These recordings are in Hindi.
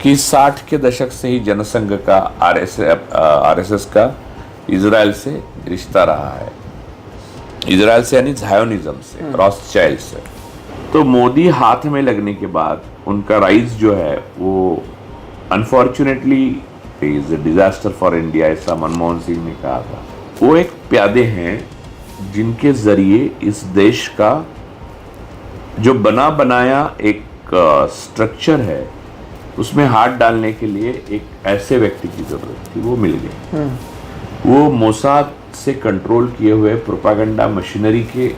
कि 60 के दशक से ही जनसंघ का आरएसएस का इजराइल से रिश्ता रहा है। इजराइल से यानी ज़ायोनिज्म से, रॉथस्चाइल्ड से। तो मोदी हाथ में लगने के बाद उनका राइज जो है वो unfortunately is a disaster for India, ऐसा मनमोहन सिंह ने कहा था। वो एक प्यादे हैं जिनके जरिए इस देश का जो बना बनाया एक स्ट्रक्चर है उसमें हाथ डालने के लिए एक ऐसे व्यक्ति की जरूरत थी, वो मिल गए। वो मोसाद से कंट्रोल किए हुए प्रोपागेंडा मशीनरी के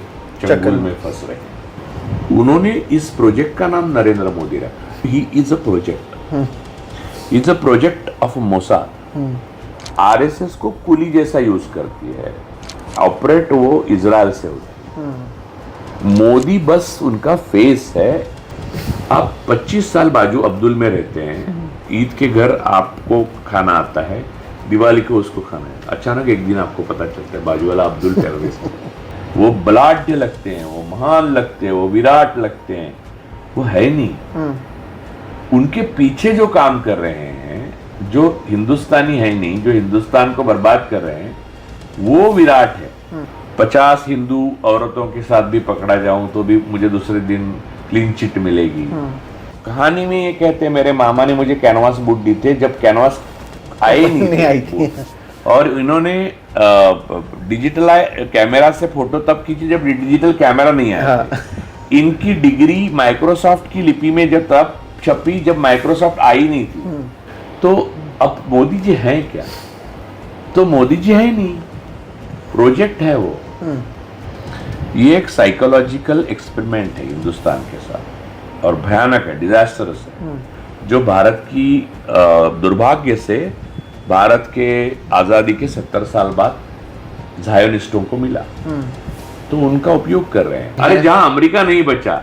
चंगुल में फंस रहे। उन्होंने इस प्रोजेक्ट का नाम नरेंद्र मोदी रखा। He is a project, is a project of Mossad. RSS को कुली जैसा यूज करती है, ऑपरेट वो इजराइल से होता है। मोदी बस उनका फेस है। आप 25 साल बाजू अब्दुल में रहते हैं, ईद के घर आपको खाना आता है, दिवाली को उसको खाना है, अचानक एक दिन आपको पता चलता है बाजू वाला अब्दुल टेररिस्ट है। वो बलाढ्य लगते हैं, वो महान लगते हैं, वो विराट लगते हैं, वो है नहीं। उनके पीछे जो काम कर रहे हैं, जो हिंदुस्तानी है नहीं, जो हिंदुस्तान को बर्बाद कर रहे हैं, वो विराट है। 50 हिंदू औरतों के साथ भी पकड़ा जाऊं तो भी मुझे दूसरे दिन क्लीन चिट मिलेगी। कहानी में ये कहते हैं मेरे मामा ने मुझे कैनवास बूट दी थे जब कैनवास आई नहीं आई थी, और इन्होंने डिजिटल कैमरा से फोटो तब खींची जब डिजिटल कैमरा नहीं आया। इनकी डिग्री माइक्रोसॉफ्ट की लिपि में जब तब छपी जब माइक्रोसॉफ्ट आई नहीं थी। तो अब मोदी जी हैं क्या? तो मोदी जी है नहीं, प्रोजेक्ट है वो। ये एक साइकोलॉजिकल एक्सपेरिमेंट है हिंदुस्तान के साथ, और भयानक है, डिजास्टरस है, जो भारत की दुर्भाग्य से भारत के आजादी के 70 साल बाद ज़ायोनिस्टों को मिला। तो उनका उपयोग कर रहे हैं। अरे जहां अमेरिका नहीं बचा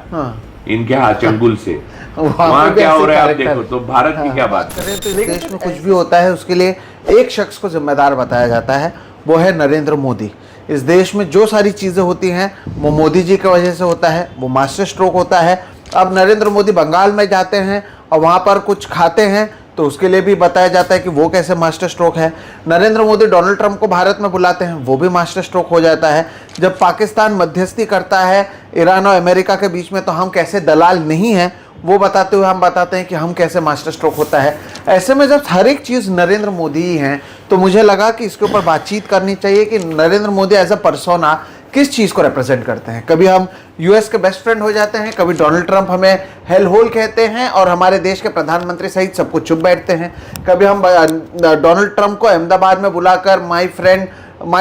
इनके हाथ चंगुल से, वहां क्या हो रहा है आप देखो। तो भारत की क्या बात करें। तो देश में कुछ भी होता है उसके लिए एक शख्स को जिम्मेदार बताया जाता है, वो है नरेंद्र मोदी। इस देश में जो सारी चीजें होती हैं वो मोदी जी की वजह से होता है, वो मास्टर स्ट्रोक होता है। अब नरेंद्र मोदी बंगाल में जाते हैं और वहां पर कुछ खाते हैं तो उसके लिए भी बताया जाता है कि वो कैसे मास्टर स्ट्रोक है। नरेंद्र मोदी डोनाल्ड ट्रंप को भारत में बुलाते हैं, वो भी मास्टर स्ट्रोक हो जाता है। जब पाकिस्तान मध्यस्थी करता है ईरान और अमेरिका के बीच में तो हम कैसे दलाल नहीं हैं, वो बताते हुए हम बताते हैं कि हम कैसे मास्टर स्ट्रोक होता है। ऐसे में जब हर एक चीज़ नरेंद्र मोदी ही हैं तो मुझे लगा कि इसके ऊपर बातचीत करनी चाहिए कि Narendra Modi as a persona किस चीज़ को रिप्रेजेंट करते हैं। कभी हम यूएस के बेस्ट फ्रेंड हो जाते हैं, कभी डोनाल्ड ट्रंप हमें हेल होल कहते हैं और हमारे देश के प्रधानमंत्री सहित सबको चुप बैठते हैं। कभी हम डोनाल्ड ट्रंप को अहमदाबाद में बुलाकर माय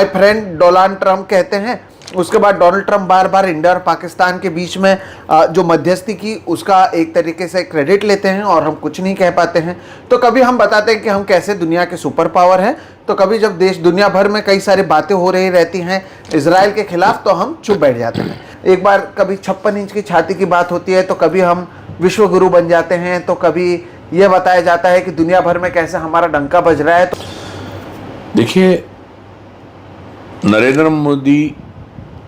फ्रेंड डोनाल्ड ट्रंप कहते हैं। उसके बाद डोनाल्ड ट्रंप बार बार इंडिया और पाकिस्तान के बीच में जो मध्यस्थी की उसका एक तरीके से क्रेडिट लेते हैं और हम कुछ नहीं कह पाते हैं। तो कभी हम बताते हैं कि हम कैसे दुनिया के सुपर पावर हैं, तो कभी जब देश दुनिया भर में कई सारी बातें हो रही रहती हैं इजराइल के खिलाफ तो हम चुप बैठ जाते हैं। एक बार कभी 56 इंच की छाती की बात होती है तो कभी हम विश्व गुरु बन जाते हैं, तो कभी यह बताया जाता है कि दुनिया भर में कैसे हमारा डंका बज रहा है। तो देखिए, नरेंद्र मोदी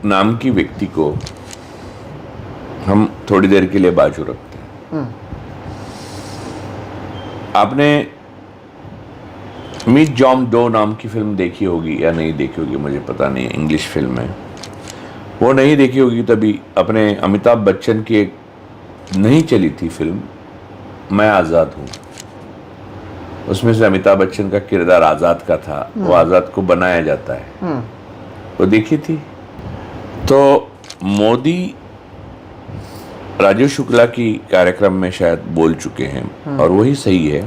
नाम की व्यक्ति को हम थोड़ी देर के लिए बाजू रखते हैं। आपने मीट जॉन डो नाम की फिल्म देखी होगी या नहीं देखी होगी मुझे पता नहीं, इंग्लिश फिल्म है। वो नहीं देखी होगी तभी अपने अमिताभ बच्चन की एक नहीं चली थी फिल्म मैं आज़ाद हूँ, उसमें से अमिताभ बच्चन का किरदार आज़ाद का था। वो आज़ाद को बनाया जाता है, वो देखी थी। तो मोदी राजीव शुक्ला की कार्यक्रम में शायद बोल चुके हैं और वही सही है।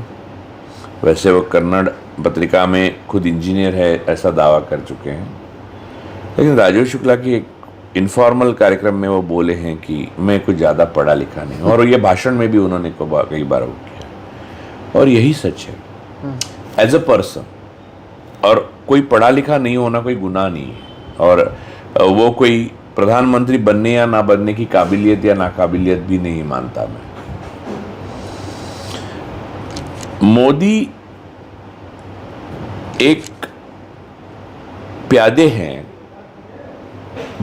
वैसे वो कन्नड़ पत्रिका में खुद इंजीनियर है ऐसा दावा कर चुके हैं, लेकिन राजीव शुक्ला की एक इनफॉर्मल कार्यक्रम में वो बोले हैं कि मैं कुछ ज़्यादा पढ़ा लिखा नहीं, और ये भाषण में भी उन्होंने कई बार वो किया, और यही सच है एज अ पर्सन। और कोई पढ़ा लिखा नहीं होना कोई गुनाह नहीं है, और वो कोई प्रधानमंत्री बनने या ना बनने की काबिलियत या नाकाबिलियत भी नहीं मानता मैं। मोदी एक प्यादे हैं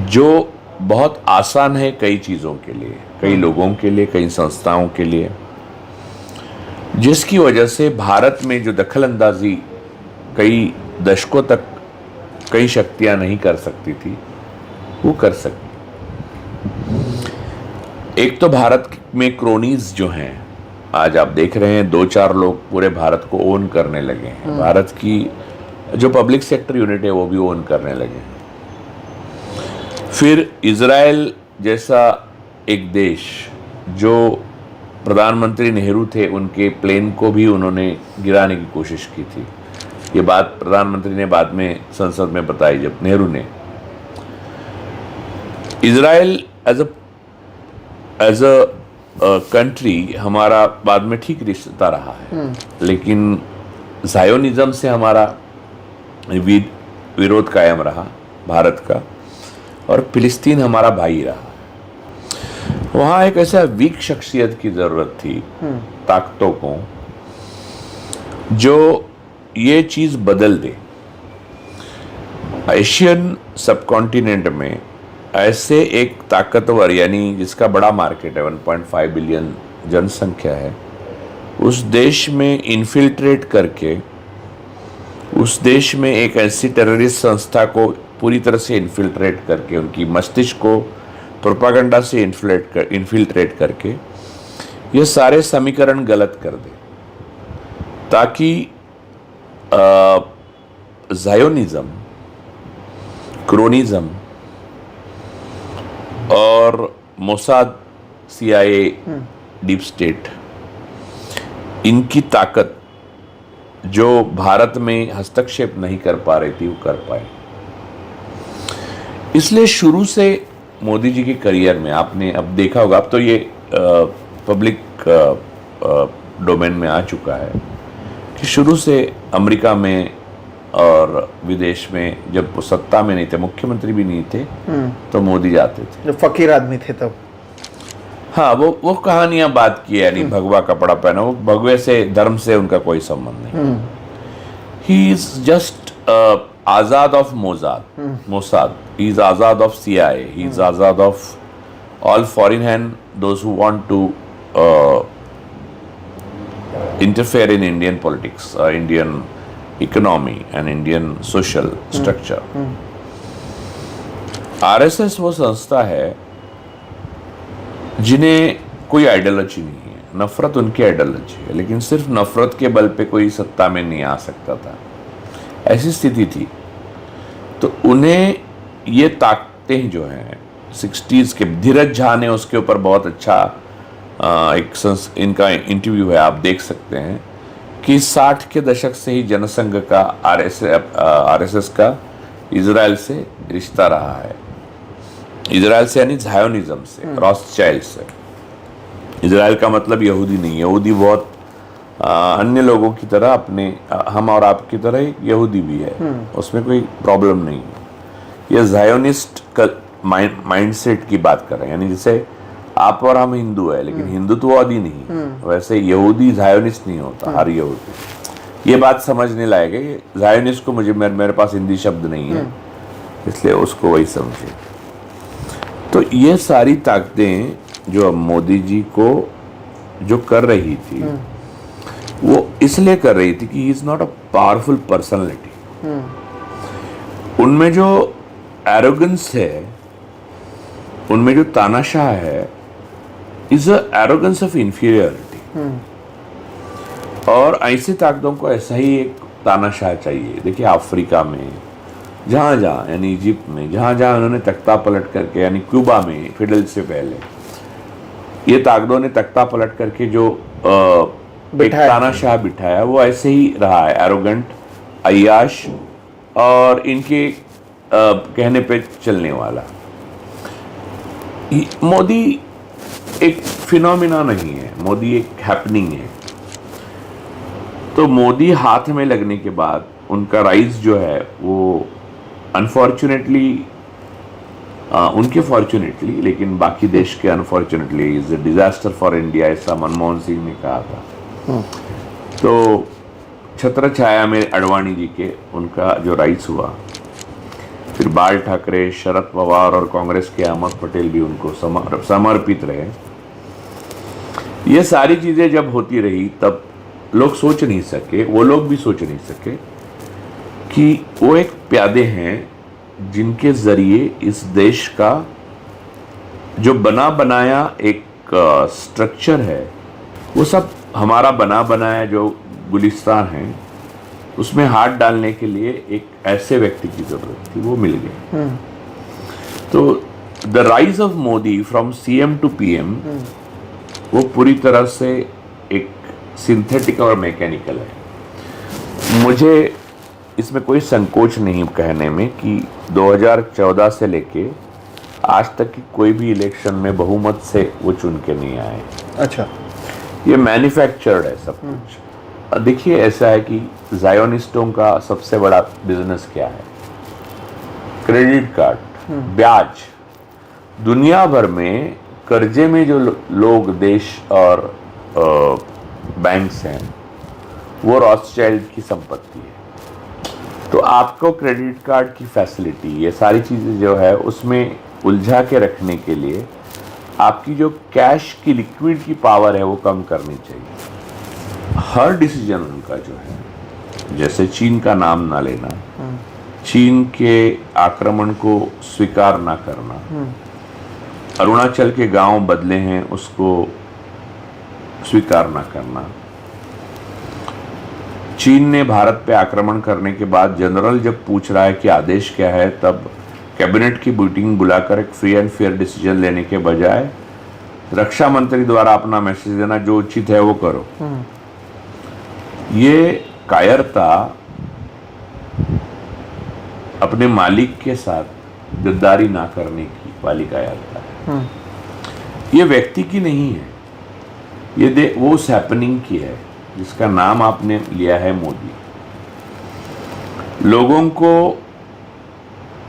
जो बहुत आसान है कई चीज़ों के लिए, कई लोगों के लिए, कई संस्थाओं के लिए, जिसकी वजह से भारत में जो दखल अंदाजी कई दशकों तक कई शक्तियां नहीं कर सकती थी, वो कर सकती। एक तो भारत में क्रोनीज जो हैं, आज आप देख रहे हैं 2-4 लोग पूरे भारत को ओन करने लगे हैं। भारत की जो पब्लिक सेक्टर यूनिट है वो भी ओन करने लगे हैं। फिर इजराइल जैसा एक देश, जो प्रधानमंत्री नेहरू थे उनके प्लेन को भी उन्होंने गिराने की कोशिश की थी। ये बात प्रधानमंत्री ने बाद में संसद में बताई, जब नेहरू ने। इजराइल एज अ कंट्री हमारा बाद में ठीक रिश्ता रहा है, लेकिन ज़ायोनिज्म से हमारा विरोध कायम रहा भारत का, और फिलिस्तीन हमारा भाई रहा। वहाँ एक ऐसा वीक शख्सियत की ज़रूरत थी, ताकतों को, जो ये चीज़ बदल दे। एशियन सबकॉन्टिनेंट में ऐसे एक ताकतवर, यानी जिसका बड़ा मार्केट है, 1.5 बिलियन जनसंख्या है, उस देश में इन्फिल्ट्रेट करके, उस देश में एक ऐसी टेररिस्ट संस्था को पूरी तरह से इन्फिल्ट्रेट करके, उनकी मस्तिष्क को प्रोपागंडा से इन्फिल्ट्रेट करके ये सारे समीकरण गलत कर दे, ताकि ज़ायोनिज्म, क्रोनिज्म और मोसाद, CIA, डीप स्टेट, इनकी ताकत जो भारत में हस्तक्षेप नहीं कर पा रही थी, वो कर पाए। इसलिए शुरू से मोदी जी के करियर में आपने अब देखा होगा, अब तो ये पब्लिक डोमेन में आ चुका है कि शुरू से अमेरिका में और विदेश में, जब वो सत्ता में नहीं थे, मुख्यमंत्री भी नहीं थे, तो मोदी जाते थे। जब फकीर आदमी थे तब। हाँ, वो कहानियां बात की, यानी भगवा कपड़ा पहना, वो भगवे से, धर्म से उनका कोई संबंध नहीं। ही इज जस्ट आजाद ऑफ मोसाद, ही इज आजाद ऑफ CIA, ही इज आजाद of all foreign hand, those who want to interfere in Indian politics, Indian economy and Indian social structure. RSS वो संस्था है जिन्हें कोई आइडियोलॉजी नहीं है, नफरत उनकी आइडियोलॉजी है, लेकिन सिर्फ नफरत के बल पे कोई सत्ता में नहीं आ सकता था, ऐसी स्थिति थी। तो उन्हें ये ताकतें जो हैं 60s के, धीरज झा ने उसके ऊपर बहुत अच्छा इनका इंटरव्यू है, आप देख सकते हैं कि 60 के दशक से ही जनसंघ का RSS का इजराइल से रिश्ता रहा है। इजराइल से यानी ज़ायोनिज्म से, रॉथस्चाइल्ड से। इजराइल का मतलब यहूदी नहीं, यहूदी बहुत अन्य लोगों की तरह, अपने हम और आपकी तरह यहूदी भी है, उसमें कोई प्रॉब्लम नहीं है। ये ज़ायोनिस्ट का माइंडसेट की बात कर रहे हैं, यानी जैसे आप और हम हिंदू है, लेकिन हिंदुत्ववादी नहीं, वैसे यहूदी ज़ायोनिस्ट नहीं होता, हर यहूदी। ये बात समझने लायक है। ज़ायोनिस्ट को मेरे पास हिंदी शब्द नहीं है, इसलिए उसको वही समझे। तो ये सारी ताकतें जो मोदी जी को जो कर रही थी, वो इसलिए कर रही थी कि he is not a powerful personality. उनमें जो एरोगेंस है, उनमें जो तानाशाह है, is a arrogance of inferiority. और ऐसी ताकतों को ऐसा ही एक तानाशाह चाहिए। देखिए अफ्रीका में जहाँ जहाँ, यानी इजिप्ट में जहाँ जहाँ उन्होंने तख्ता पलट करके, यानी क्यूबा में फिडल से पहले ये ताकतों ने तख्ता पलट करके जो एक तानाशाह बिठाया, वो ऐसे ही रहा है, एरोगेंट, अय्याश और इनके कहने पे चलने वाला। मोदी एक फिनोमिना नहीं है, मोदी एक हैपनिंग है। तो मोदी हाथ में लगने के बाद उनका राइज जो है वो अनफॉर्चुनेटली, उनके फॉर्चुनेटली, लेकिन बाकी देश के unfortunately is a disaster for India, ऐसा मनमोहन सिंह ने कहा था। तो छत्र छाया में अडवाणी जी के उनका जो राइज हुआ, फिर बाल ठाकरे, शरद पवार और कांग्रेस के अहमद पटेल भी उनको समर्पित रहे। ये सारी चीजें जब होती रही, तब लोग सोच नहीं सके, वो लोग भी सोच नहीं सके कि वो एक प्यादे हैं जिनके जरिए इस देश का जो बना बनाया एक स्ट्रक्चर है, वो सब हमारा बना बनाया जो गुलिस्तान है, उसमें हाथ डालने के लिए एक ऐसे व्यक्ति की जरूरत थी, वो मिल गए। तो the rise of Modi from CM to PM वो पूरी तरह से एक सिंथेटिक और मैकेनिकल है। मुझे इसमें कोई संकोच नहीं कहने में कि 2014 से लेके आज तक की कोई भी इलेक्शन में बहुमत से वो चुन के नहीं आए। अच्छा, ये मैन्युफैक्चर्ड है सब कुछ। देखिए, ऐसा है कि जायोनिस्टों का सबसे बड़ा बिजनेस क्या है? क्रेडिट कार्ड, ब्याज। दुनिया भर में कर्जे में जो लोग, देश और बैंक्स हैं, वो रॉथस्चाइल्ड की संपत्ति है। तो आपको क्रेडिट कार्ड की फैसिलिटी, ये सारी चीज़ें जो है उसमें उलझा के रखने के लिए आपकी जो कैश की लिक्विड की पावर है वो कम करनी चाहिए। हर डिसीजन उनका जो है, जैसे चीन का नाम ना लेना, चीन के आक्रमण को स्वीकार ना करना, अरुणाचल के गांव बदले हैं उसको स्वीकार ना करना, चीन ने भारत पे आक्रमण करने के बाद जनरल जब पूछ रहा है कि आदेश क्या है, तब कैबिनेट की मीटिंग बुलाकर एक फ्री एंड फेयर डिसीजन लेने के बजाय रक्षा मंत्री द्वारा अपना मैसेज देना, जो उचित है वो करो। ये कायरता अपने मालिक के साथ गद्दारी ना करने की वाली कायरता है। ये व्यक्ति की नहीं है, ये वो उस हैपनिंग की है जिसका नाम आपने लिया है मोदी।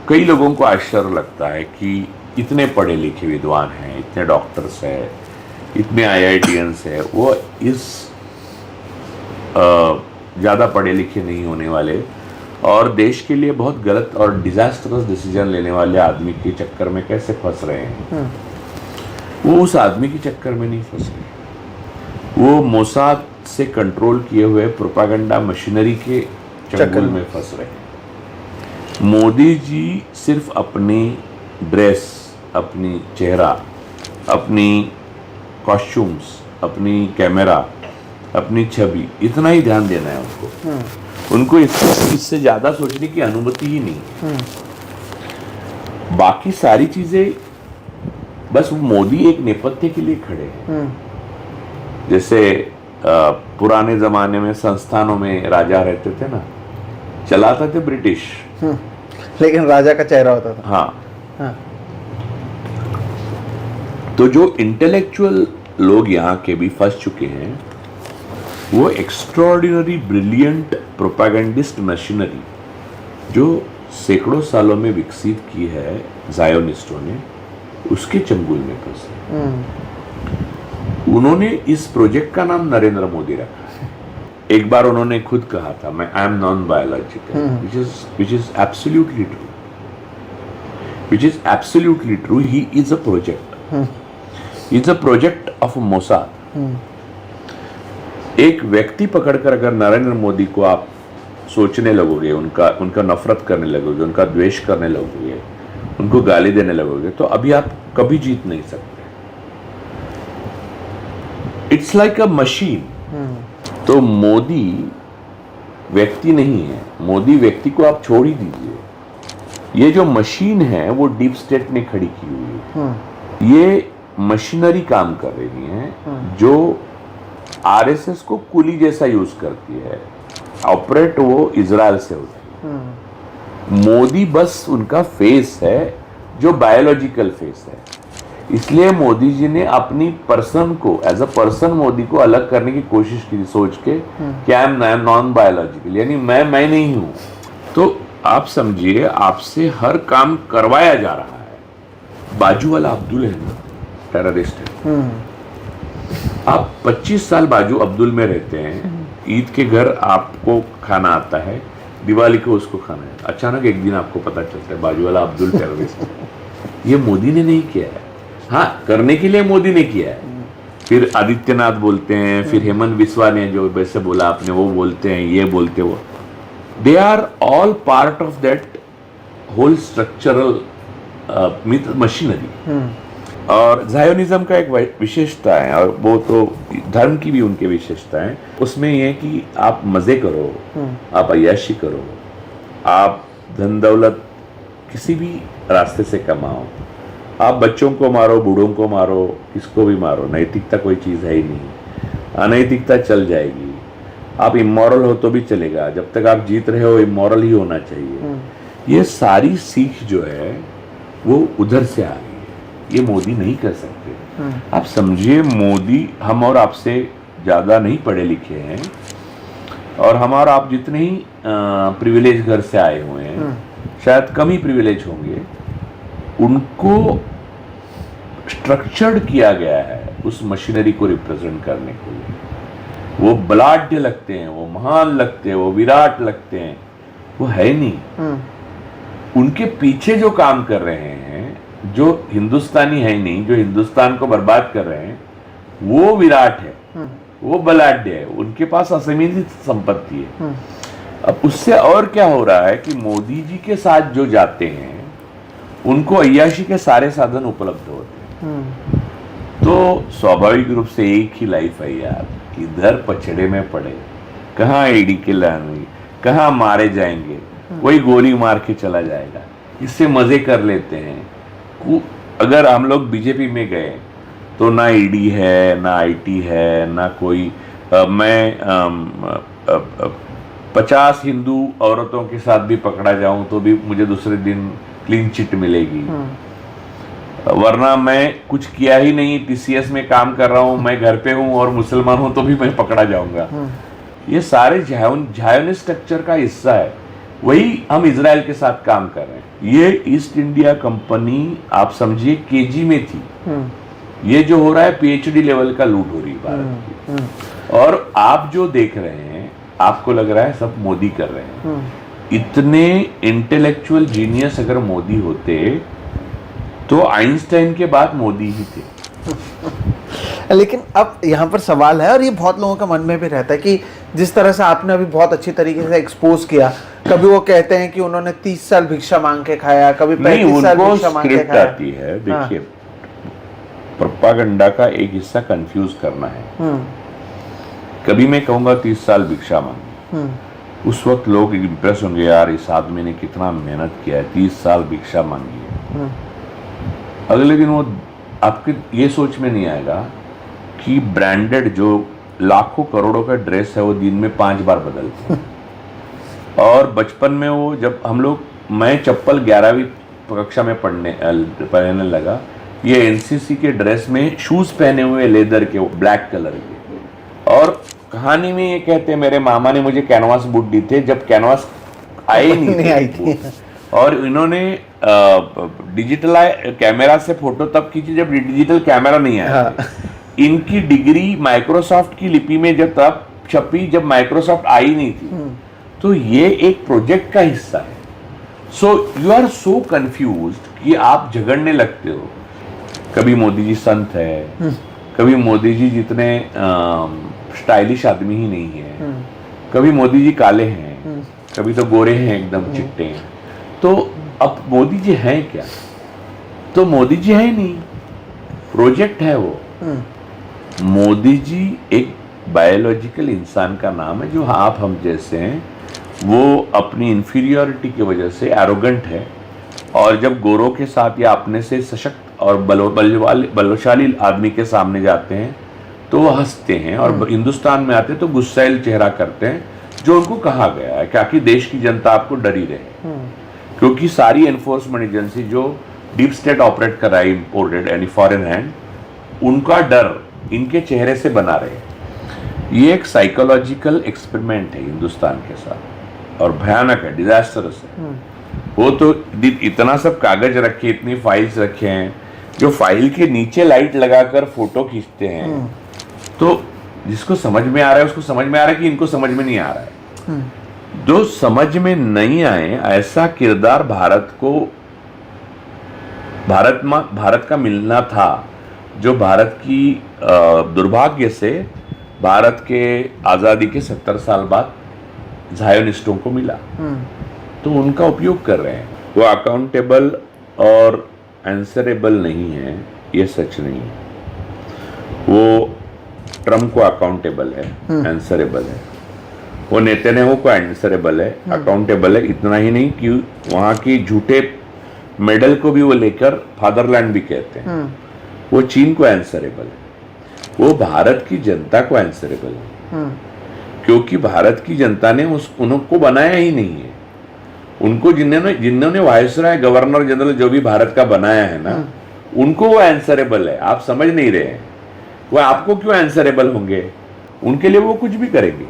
कई लोगों को आश्चर्य लगता है कि इतने पढ़े लिखे विद्वान हैं, इतने डॉक्टर्स हैं, इतने आईआईटीएंस हैं, वो इस ज़्यादा पढ़े लिखे नहीं होने वाले और देश के लिए बहुत गलत और डिजास्टरस डिसीजन लेने वाले आदमी के चक्कर में कैसे फंस रहे हैं। वो उस आदमी के चक्कर में नहीं फंस रहे, वो मोसाद से कंट्रोल किए हुए प्रोपागेंडा मशीनरी के चक्कर में फंस रहे हैं। मोदी जी सिर्फ अपनी ड्रेस, अपनी चेहरा, अपनी कॉस्ट्यूम्स, अपनी कैमरा, अपनी छवि, इतना ही ध्यान देना है उनको। उनको इससे ज्यादा सोचने की अनुमति ही नहीं है। बाकी सारी चीजें बस मोदी एक नेपथ्य के लिए खड़े हैं। जैसे पुराने जमाने में संस्थानों में राजा रहते थे ना, चलाते थे ब्रिटिश, लेकिन राजा का चेहरा होता था। हाँ। तो जो इंटेलेक्चुअल लोग यहाँ के भी फंस चुके हैं, वो एक्स्ट्राऑर्डिनरी ब्रिलियंट प्रोपेगेंडिस्ट मशीनरी जो सैकड़ों सालों में विकसित की है जायोनिस्टों ने, उसके चंगुल में फंसे। उन्होंने इस प्रोजेक्ट का नाम नरेंद्र मोदी रखा है। एक बार उन्होंने खुद कहा था, मैं I am non biological, which is absolutely true. Which is absolutely true. He is a project. He is a project of Mossad. एक व्यक्ति पकड़कर अगर नरेंद्र मोदी को आप सोचने लगोगे, उनका नफरत करने लगोगे, उनका द्वेष करने लगोगे, उनको गाली देने लगोगे, तो अभी आप कभी जीत नहीं सकते। It's like a machine. तो मोदी व्यक्ति नहीं है, मोदी व्यक्ति को आप छोड़ ही दीजिए। ये जो मशीन है वो डीप स्टेट ने खड़ी की हुई है। ये मशीनरी काम कर रही है जो आरएसएस को कुली जैसा यूज करती है। ऑपरेट वो इजराइल से होती है। मोदी बस उनका फेस है जो बायोलॉजिकल फेस है। इसलिए मोदी जी ने अपनी पर्सन को, एज अ पर्सन मोदी को अलग करने की कोशिश की, सोच के कि आई एम नॉन बायोलॉजिकल, यानी मैं नहीं हूं। तो आप समझिए, आपसे हर काम करवाया जा रहा है। बाजू वाला अब्दुल है ना, टेररिस्ट है। आप 25 साल बाजू अब्दुल में रहते हैं, ईद के घर आपको खाना आता है, दिवाली को उसको खाना है, अचानक एक दिन आपको पता चलता है बाजू वाला अब्दुल टेररिस्ट है। ये मोदी ने नहीं किया है। हाँ, करने के लिए मोदी ने किया है, फिर आदित्यनाथ बोलते हैं, फिर हेमंत बिस्वा ने जो वैसे बोला आपने वो बोलते हैं, ये बोलते वो, they are all part of that whole structural machinery. और जायोनिज्म का एक विशेषता है, और वो तो धर्म की भी उनके विशेषता है, उसमें ये है कि आप मजे करो, आप अय्याशी करो, आप धन दौलत किसी भी रास्ते से कमाओ, आप बच्चों को मारो, बूढ़ों को मारो, किसको भी मारो, नैतिकता कोई चीज़ है ही नहीं, अनैतिकता चल जाएगी। आप इमोरल हो तो भी चलेगा, जब तक आप जीत रहे हो इमोरल ही होना चाहिए। ये सारी सीख जो है वो उधर से आ गई है, ये मोदी नहीं कर सकते। आप समझिए, मोदी हम और आपसे ज़्यादा नहीं पढ़े लिखे हैं, और हम और आप जितने ही प्रिविलेज घर से आए हुए हैं, शायद कम ही प्रिविलेज होंगे, उनको स्ट्रक्चर्ड किया गया है उस मशीनरी को रिप्रेजेंट करने के लिए। वो बलाढ्य लगते हैं, वो महान लगते हैं, वो विराट लगते हैं, वो है नहीं। उनके पीछे जो काम कर रहे हैं, जो हिंदुस्तानी है नहीं, जो हिंदुस्तान को बर्बाद कर रहे हैं, वो विराट है, वो बलाढ्य है, उनके पास असीमित संपत्ति है। अब उससे और क्या हो रहा है कि मोदी जी के साथ जो जाते हैं उनको अय्याशी के सारे साधन उपलब्ध होते हैं। तो स्वाभाविक रूप से एक ही लाइफ है यार, किधर पछड़े में पड़े, कहाँ एडी के लाएंगे, कहाँ मारे जाएंगे, वही गोली मार के चला जाएगा, इससे मजे कर लेते हैं। अगर हम लोग बीजेपी में गए तो ना ईडी है, ना आईटी है, ना कोई मैं 50 हिंदू औरतों के साथ भी पकड़ा जाऊं तो भी मुझे दूसरे दिन क्लीन चिट मिलेगी, वरना मैं कुछ किया ही नहीं, टीसीएस में काम कर रहा हूं, मैं घर पे हूं और मुसलमान हूं तो भी मैं पकड़ा जाऊंगा। ये सारे जायोनिस्ट स्ट्रक्चर का हिस्सा है, वही हम इजराइल के साथ काम कर रहे हैं। ये ईस्ट इंडिया कंपनी आप समझिए केजी में थी, ये जो हो रहा है पीएचडी लेवल का लूट हो रही है भारत की। और आप जो देख रहे हैं, आपको लग रहा है सब मोदी कर रहे हैं। इतने इंटेलेक्चुअल जीनियस अगर मोदी होते तो आइंस्टाइन के बाद मोदी ही थे। लेकिन अब यहाँ पर सवाल है, और ये बहुत लोगों का मन में भी रहता है कि जिस तरह से आपने अभी बहुत अच्छी तरीके से एक्सपोज किया, कभी वो कहते हैं कि उन्होंने 30 साल भिक्षा मांग के खाया, कभी 35 साल भिक्षा मांग के खाया। आती है, देखिए प्रोपागेंडा का एक हिस्सा कंफ्यूज करना है। कभी मैं कहूंगा 30 साल भिक्षा मांगी, उस वक्त लोग इंप्रेस होंगे, यार इस आदमी ने कितना मेहनत किया है, 30 साल भिक्षा मांगी है। अगले दिन वो आपके ये सोच में नहीं आएगा कि ब्रांडेड जो लाखों करोड़ों का ड्रेस है वो दिन में 5 बार बदलते हैं। और बचपन में वो जब हम लोग, मैं चप्पल 11वीं कक्षा में पहनने लगा, ये एनसीसी के ड्रेस में शूज पहने हुए लेदर के, ब्लैक कलर के। और कहानी में ये कहते हैं मेरे मामा ने मुझे कैनवास बूट दी थे जब कैनवास आए नहीं आई थी। और इन्होंने डिजिटल कैमरा से फोटो तब खींची जब डिजिटल कैमरा नहीं आया। इनकी डिग्री माइक्रोसॉफ्ट की लिपि में जब तब छपी जब माइक्रोसॉफ्ट आई नहीं थी। तो ये एक प्रोजेक्ट का हिस्सा है। So you are so confused कि आप झगड़ने लगते हो। कभी मोदी जी संत है, कभी मोदी जी जितने स्टाइलिश आदमी ही नहीं है, कभी मोदी जी काले हैं, कभी तो गोरे हैं एकदम चिट्टे हैं। तो अब मोदी जी हैं क्या? तो मोदी जी है ही नहीं, प्रोजेक्ट है वो। मोदी जी एक बायोलॉजिकल इंसान का नाम है जो आप हम जैसे हैं। वो अपनी इंफीरियरिटी की वजह से एरोगेंट है, और जब गोरों के साथ या अपने से सशक्त और बलशाली आदमी के सामने जाते हैं तो वो हंसते हैं, और हिंदुस्तान में आते हैं तो गुस्सैल चेहरा करते हैं, जो उनको कहा गया है क्या कि देश की जनता आपको डरी रहे। क्योंकि सारी एनफोर्समेंट एजेंसी जो डीप स्टेट ऑपरेट कर रहा है, इंपोर्टेड यानी फॉरेन हैंड, उनका डर इनके चेहरे से बना रहे। ये एक साइकोलॉजिकल एक्सपेरिमेंट है हिंदुस्तान के साथ, और भयानक है, डिजास्टरस है। वो तो इतना सब कागज रखे, इतनी फाइल्स रखे हैं, जो फाइल के नीचे लाइट लगाकर फोटो खींचते हैं। तो जिसको समझ में आ रहा है उसको समझ में आ रहा है कि इनको समझ में नहीं आ रहा है। जो समझ में नहीं आए ऐसा किरदार भारत का मिलना था, जो भारत की दुर्भाग्य से भारत के आज़ादी के 70 साल बाद ज़ायोनिस्टों को मिला, तो उनका उपयोग कर रहे हैं। वो अकाउंटेबल और आंसरेबल नहीं है, ये सच नहीं है। वो ट्रम्प को अकाउंटेबल है, आंसरेबल है। वो नेतन्याहू को आंसरेबल है, अकाउंटेबल है। इतना ही नहीं कि वहाँ की झूठे मेडल को भी वो लेकर फादरलैंड भी कहते हैं। वो चीन को आंसरेबल है, वो भारत की जनता को आंसरेबल है, क्योंकि भारत की जनता ने उनको बनाया ही नहीं है। उनको जिन्होंने वायसराय, गवर्नर जनरल जो भी भारत का बनाया है ना, उनको वो आंसरेबल है। आप समझ नहीं रहे हैं, वो आपको क्यों आंसरेबल होंगे? उनके लिए वो कुछ भी करेंगे,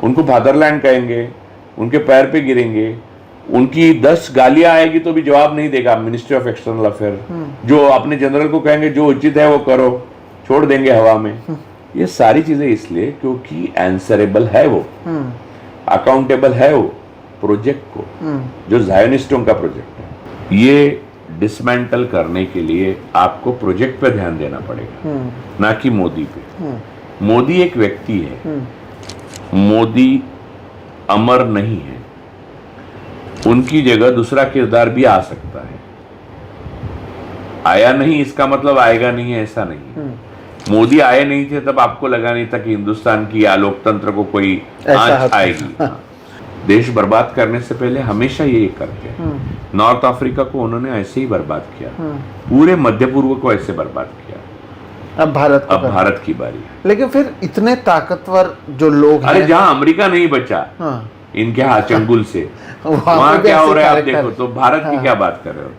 उनको फादरलैंड कहेंगे, उनके पैर पे गिरेंगे, उनकी 10 गालियां आएगी तो भी जवाब नहीं देगा मिनिस्ट्री ऑफ एक्सटर्नल अफेयर। जो अपने जनरल को कहेंगे जो उचित है वो करो, छोड़ देंगे हवा में। ये सारी चीजें इसलिए क्योंकि आंसरेबल है वो, अकाउंटेबल है वो प्रोजेक्ट को, जो ज़ायोनिस्टों का प्रोजेक्ट है। ये डिसमेंटल करने के लिए आपको प्रोजेक्ट पे ध्यान देना पड़ेगा, ना कि मोदी पे। मोदी एक व्यक्ति है, मोदी अमर नहीं है। उनकी जगह दूसरा किरदार भी आ सकता है। आया नहीं इसका मतलब आएगा नहीं है, ऐसा नहीं। मोदी आए नहीं थे तब आपको लगा नहीं था कि हिंदुस्तान की या लोकतंत्र को कोई आंच आएगी। देश बर्बाद करने से पहले हमेशा ये करते हैं। नॉर्थ अफ्रीका को उन्होंने ऐसे ही बर्बाद किया, पूरे मध्य पूर्व को ऐसे बर्बाद किया। अब भारत की बारी है। लेकिन फिर इतने ताकतवर जो लोग अरे जहां अमेरिका नहीं बचा इनके हाथ चंगुल से, वहां क्या हो रहा है आप देखो। तो भारत की क्या बात कर रहे हो?